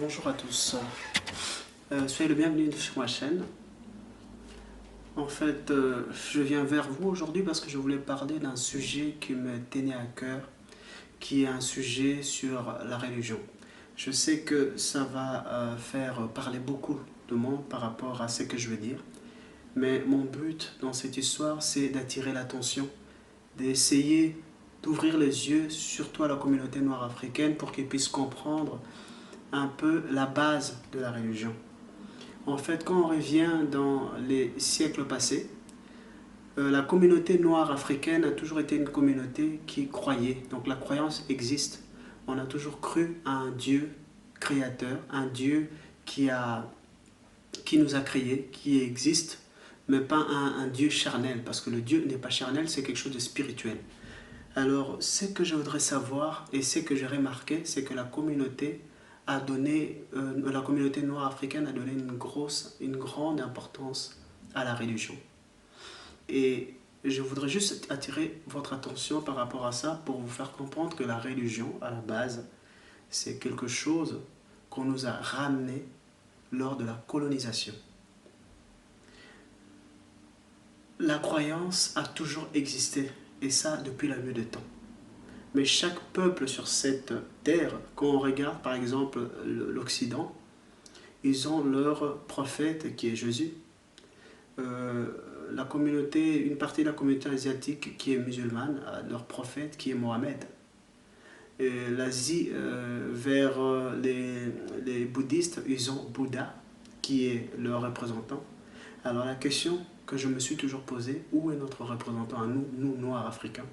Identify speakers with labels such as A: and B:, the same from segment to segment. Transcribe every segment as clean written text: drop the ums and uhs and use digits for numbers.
A: Bonjour à tous, soyez le bienvenu sur ma chaîne. En fait, je viens vers vous aujourd'hui parce que je voulais parler d'un sujet qui me tenait à cœur, qui est un sujet sur la religion. Je sais que ça va faire parler beaucoup de monde par rapport à ce que je veux dire, mais mon but dans cette histoire, c'est d'attirer l'attention, d'essayer d'ouvrir les yeux, surtout à la communauté noire africaine, pour qu'ils puissent comprendre un peu la base de la religion. En fait, quand on revient dans les siècles passés, la communauté noire africaine a toujours été une communauté qui croyait. Donc la croyance existe. On a toujours cru à un Dieu créateur, un Dieu qui nous a créés, qui existe, mais pas un Dieu charnel, parce que le Dieu n'est pas charnel, c'est quelque chose de spirituel. Alors, ce que je voudrais savoir et ce que j'ai remarqué, c'est que la communauté la communauté noire africaine a donné une grande importance à la religion. Et je voudrais juste attirer votre attention par rapport à ça pour vous faire comprendre que la religion, à la base, c'est quelque chose qu'on nous a ramené lors de la colonisation. La croyance a toujours existé, et ça depuis la nuit des temps. Mais chaque peuple sur cette terre, quand on regarde par exemple l'Occident, ils ont leur prophète qui est Jésus. Une partie de la communauté asiatique qui est musulmane a leur prophète qui est Mohamed. L'Asie, vers les bouddhistes, ils ont Bouddha qui est leur représentant. Alors la question que je me suis toujours posée, où est notre représentant à nous, nous noirs africains?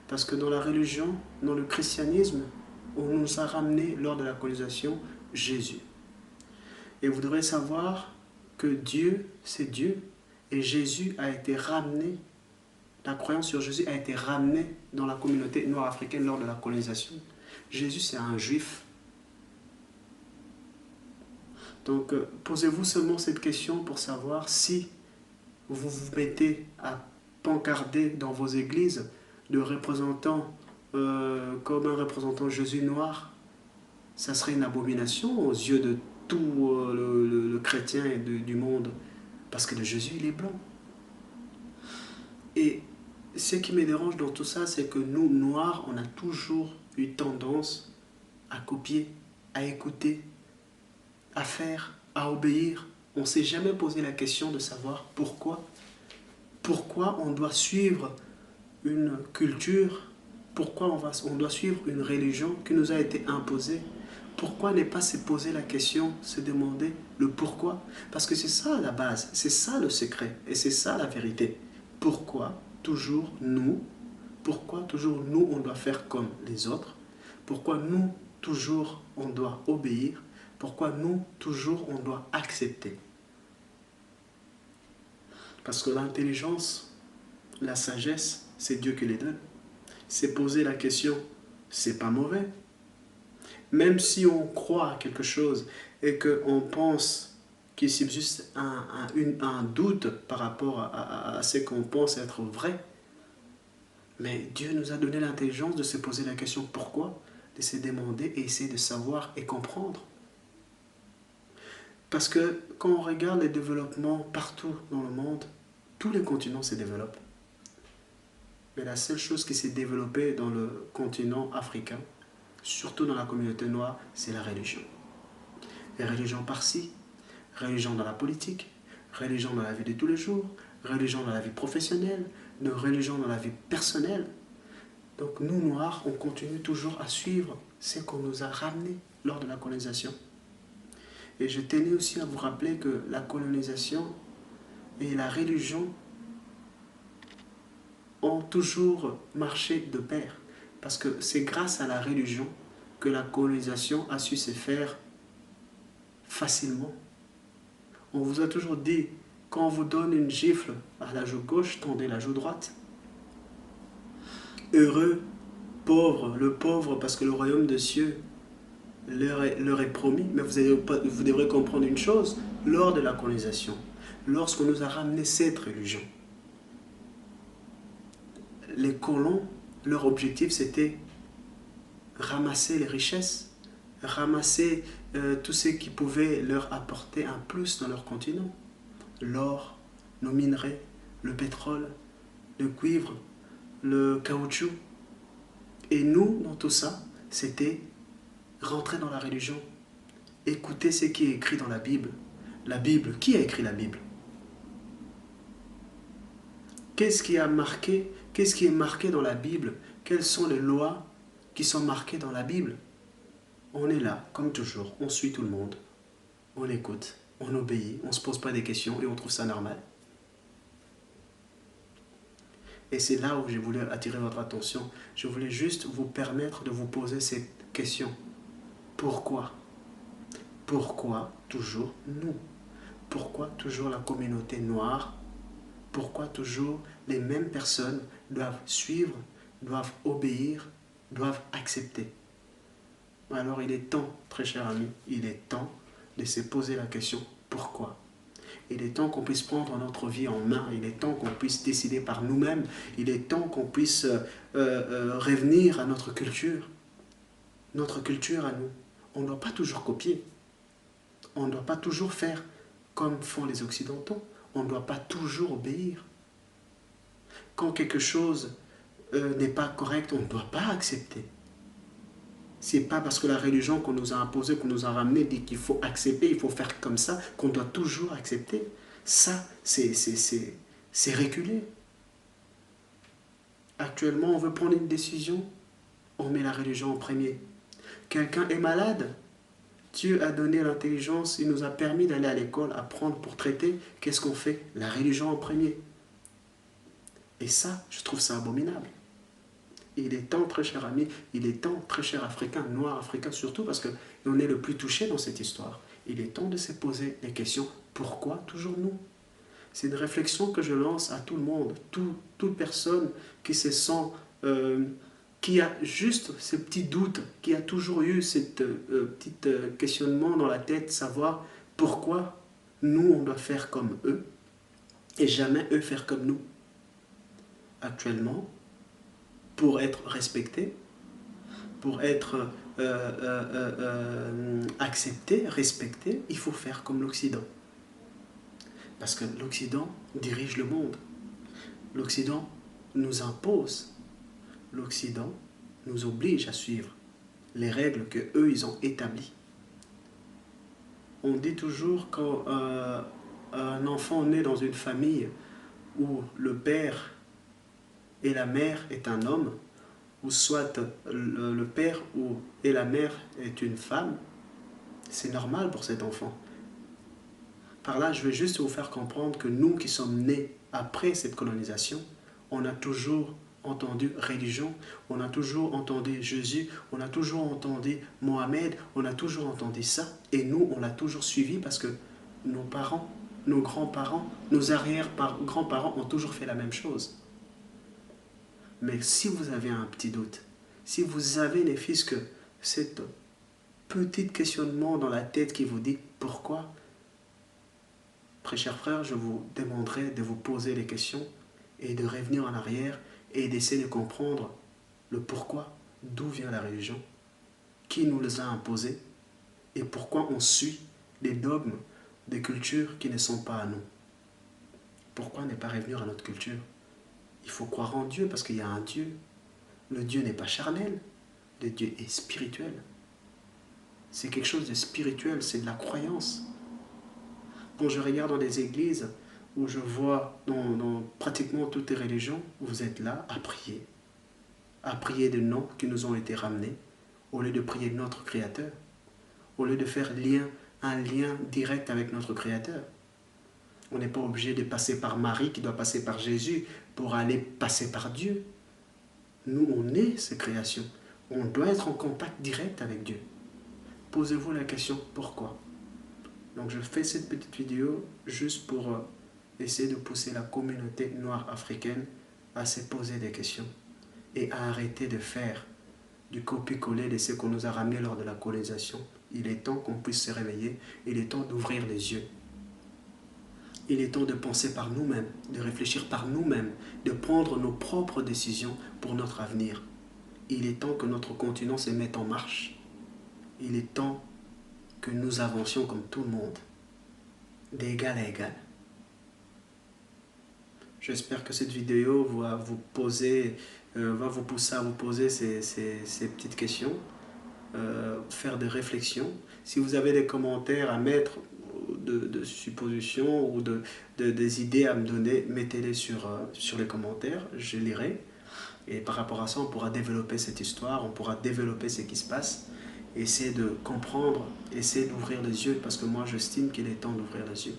A: Parce que dans la religion, dans le christianisme, on nous a ramené lors de la colonisation Jésus. Et vous devrez savoir que Dieu, c'est Dieu, et Jésus a été ramené, la croyance sur Jésus a été ramenée dans la communauté noire africaine lors de la colonisation. Jésus, c'est un juif. Donc, posez-vous seulement cette question pour savoir si vous vous mettez à pancarder dans vos églises de représentants comme un représentant Jésus noir, ça serait une abomination aux yeux de tout le chrétien et du monde, parce que le Jésus il est blanc. Et ce qui me dérange dans tout ça, c'est que nous noirs, on a toujours eu tendance à copier, à écouter, à faire, à obéir. On ne s'est jamais posé la question de savoir pourquoi on doit suivre une culture, pourquoi on doit suivre une religion qui nous a été imposée. Pourquoi ne pas se poser la question, se demander le pourquoi? Parce que c'est ça la base, c'est ça le secret et c'est ça la vérité. Pourquoi toujours nous on doit faire comme les autres? Pourquoi nous toujours on doit obéir? Pourquoi nous toujours on doit accepter? Parce que l'intelligence, la sagesse, c'est Dieu qui les donne. C'est poser la question, c'est pas mauvais. Même si on croit à quelque chose et qu'on pense qu'il subsiste un doute par rapport à ce qu'on pense être vrai, mais Dieu nous a donné l'intelligence de se poser la question pourquoi, de se demander et essayer de savoir et comprendre. Parce que quand on regarde les développements partout dans le monde, tous les continents se développent. Mais la seule chose qui s'est développée dans le continent africain, surtout dans la communauté noire, c'est la religion. Les religions par-ci, religion dans la politique, religion dans la vie de tous les jours, religion dans la vie professionnelle, religion dans la vie personnelle. Donc nous, Noirs, on continue toujours à suivre ce qu'on nous a ramené lors de la colonisation. Et je tenais aussi à vous rappeler que la colonisation et la religion ont toujours marché de pair. Parce que c'est grâce à la religion que la colonisation a su se faire facilement. On vous a toujours dit, quand on vous donne une gifle à la joue gauche, tendez la joue droite. Heureux, pauvre, le pauvre parce que le royaume des cieux leur est promis. Mais vous devrez comprendre une chose, lors de la colonisation, lorsqu'on nous a ramené cette religion, les colons, leur objectif c'était ramasser les richesses, ramasser tout ce qui pouvait leur apporter un plus dans leur continent. L'or, nos minerais, le pétrole, le cuivre, le caoutchouc. Et nous, dans tout ça, c'était rentrer dans la religion, écouter ce qui est écrit dans la Bible. La Bible, qui a écrit la Bible? Qu'est-ce qui est marqué dans la Bible? Quelles sont les lois qui sont marquées dans la Bible? On est là, comme toujours, on suit tout le monde, on écoute, on obéit, on ne se pose pas des questions et on trouve ça normal. Et c'est là où je voulais attirer votre attention. Je voulais juste vous permettre de vous poser cette question. Pourquoi? Pourquoi toujours nous? Pourquoi toujours la communauté noire? Pourquoi toujours les mêmes personnes doivent suivre, doivent obéir, doivent accepter? Alors il est temps, très cher ami, il est temps de se poser la question pourquoi? Il est temps qu'on puisse prendre notre vie en main, il est temps qu'on puisse décider par nous-mêmes, il est temps qu'on puisse revenir à notre culture à nous. On ne doit pas toujours copier, on ne doit pas toujours faire comme font les Occidentaux, on ne doit pas toujours obéir. Quand quelque chose n'est pas correct, on ne doit pas accepter. C'est pas parce que la religion qu'on nous a imposée, qu'on nous a ramené, dit qu'il faut accepter, il faut faire comme ça, qu'on doit toujours accepter. Ça, c'est reculer. Actuellement, on veut prendre une décision, on met la religion en premier. Quelqu'un est malade, Dieu a donné l'intelligence, il nous a permis d'aller à l'école, apprendre pour traiter. Qu'est-ce qu'on fait? La religion en premier. Et ça, je trouve ça abominable. Il est temps, très cher ami, il est temps, très cher Africain, noir Africain surtout, parce qu'on est le plus touché dans cette histoire. Il est temps de se poser les questions, pourquoi toujours nous? C'est une réflexion que je lance à tout le monde, toute personne qui se sent, qui a juste ce petit doute, qui a toujours eu ce petit questionnement dans la tête, savoir pourquoi nous on doit faire comme eux et jamais eux faire comme nous. Actuellement, pour être respecté, pour être accepté, respecté, il faut faire comme l'Occident. Parce que l'Occident dirige le monde. L'Occident nous impose. L'Occident nous oblige à suivre les règles qu'eux, ils ont établies. On dit toujours quand un enfant naît dans une famille où le père et la mère est un homme, ou soit le père et la mère est une femme, c'est normal pour cet enfant. Par là, je vais juste vous faire comprendre que nous qui sommes nés après cette colonisation, on a toujours entendu religion, on a toujours entendu Jésus, on a toujours entendu Mohamed, on a toujours entendu ça, et nous, on l'a toujours suivi parce que nos parents, nos grands-parents, nos arrière-grands-parents ont toujours fait la même chose. Mais si vous avez un petit doute, si vous avez ne fût-ce que cet petit questionnement dans la tête qui vous dit pourquoi, très chers frères, je vous demanderai de vous poser les questions et de revenir en arrière et d'essayer de comprendre le pourquoi, d'où vient la religion, qui nous les a imposés et pourquoi on suit des dogmes, des cultures qui ne sont pas à nous. Pourquoi ne pas revenir à notre culture? Il faut croire en Dieu parce qu'il y a un Dieu. Le Dieu n'est pas charnel, le Dieu est spirituel. C'est quelque chose de spirituel, c'est de la croyance. Quand je regarde dans les églises, où je vois dans pratiquement toutes les religions, vous êtes là à prier des noms qui nous ont été ramenés, au lieu de prier notre Créateur, au lieu de faire un lien direct avec notre Créateur. On n'est pas obligé de passer par Marie qui doit passer par Jésus pour aller passer par Dieu. Nous, on est ces créations. On doit être en contact direct avec Dieu. Posez-vous la question, pourquoi? Donc je fais cette petite vidéo juste pour essayer de pousser la communauté noire africaine à se poser des questions et à arrêter de faire du copier-coller de ce qu'on nous a ramené lors de la colonisation. Il est temps qu'on puisse se réveiller, il est temps d'ouvrir les yeux. Il est temps de penser par nous-mêmes, de réfléchir par nous-mêmes, de prendre nos propres décisions pour notre avenir. Il est temps que notre continent se mette en marche. Il est temps que nous avancions comme tout le monde, d'égal à égal. J'espère que cette vidéo va vous pousser à vous poser ces petites questions, faire des réflexions. Si vous avez des commentaires à mettre, de suppositions ou des idées à me donner, mettez-les sur les commentaires, je lirai. Et par rapport à ça, on pourra développer cette histoire, on pourra développer ce qui se passe, essayer de comprendre, essayer d'ouvrir les yeux, parce que moi j'estime qu'il est temps d'ouvrir les yeux.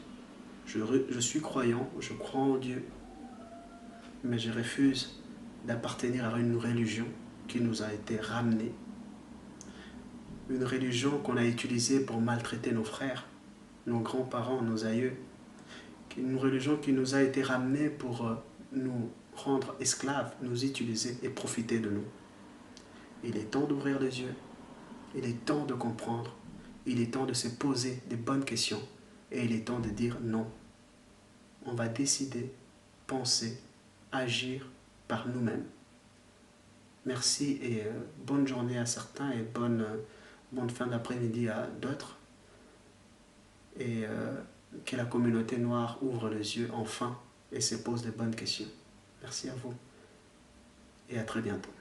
A: Je suis croyant, je crois en Dieu, mais je refuse d'appartenir à une religion qui nous a été ramenée, une religion qu'on a utilisée pour maltraiter nos frères, nos grands-parents, nos aïeux, une religion qui nous a été ramenée pour nous rendre esclaves, nous utiliser et profiter de nous. Il est temps d'ouvrir les yeux, il est temps de comprendre, il est temps de se poser des bonnes questions et il est temps de dire non. On va décider, penser, agir par nous-mêmes. Merci et bonne journée à certains et bonne fin d'après-midi à d'autres. Et que la communauté noire ouvre les yeux enfin et se pose des bonnes questions. Merci à vous et à très bientôt.